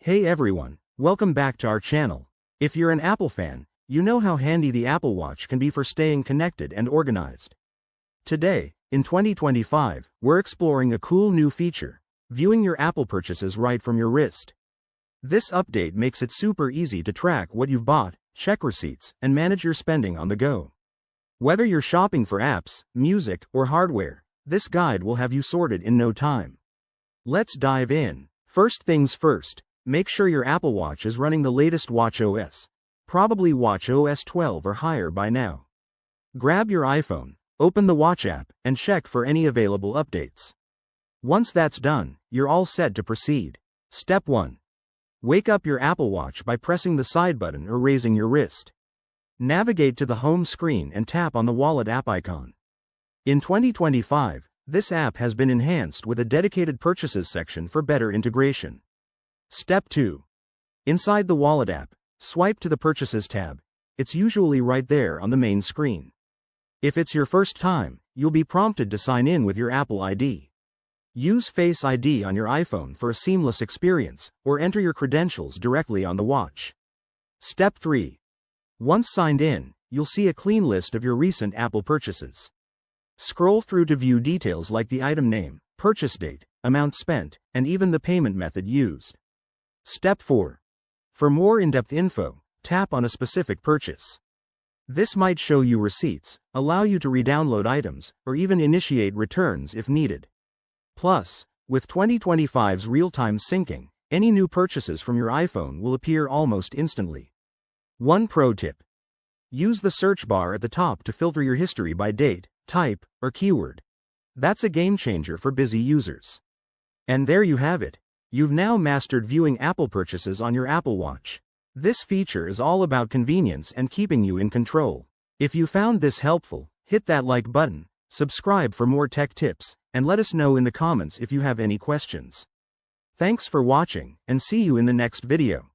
Hey everyone, welcome back to our channel. If you're an Apple fan, you know how handy the Apple Watch can be for staying connected and organized. Today, in 2025, we're exploring a cool new feature, viewing your Apple purchases right from your wrist. This update makes it super easy to track what you've bought, check receipts, and manage your spending on the go. Whether you're shopping for apps, music, or hardware, this guide will have you sorted in no time. Let's dive in. First things first, make sure your Apple Watch is running the latest watchOS, probably watchOS 12 or higher by now. Grab your iPhone, open the Watch app, and check for any available updates. Once that's done, you're all set to proceed. Step 1. Wake up your Apple Watch by pressing the side button or raising your wrist. Navigate to the home screen and tap on the Wallet app icon. In 2025, this app has been enhanced with a dedicated Purchases section for better integration. Step 2. Inside the Wallet app, swipe to the Purchases tab. It's usually right there on the main screen. If it's your first time, you'll be prompted to sign in with your Apple ID. Use Face ID on your iPhone for a seamless experience, or enter your credentials directly on the watch. Step 3. Once signed in, you'll see a clean list of your recent Apple purchases. Scroll through to view details like the item name, purchase date, amount spent, and even the payment method used. Step 4. For more in-depth info, tap on a specific purchase. This might show you receipts, allow you to re-download items, or even initiate returns if needed. Plus, with 2025's real-time syncing, any new purchases from your iPhone will appear almost instantly. One pro tip. Use the search bar at the top to filter your history by date, type, or keyword. That's a game changer for busy users. And there you have it. You've now mastered viewing Apple purchases on your Apple Watch. This feature is all about convenience and keeping you in control. If you found this helpful, hit that like button, subscribe for more tech tips, and let us know in the comments if you have any questions. Thanks for watching, and see you in the next video.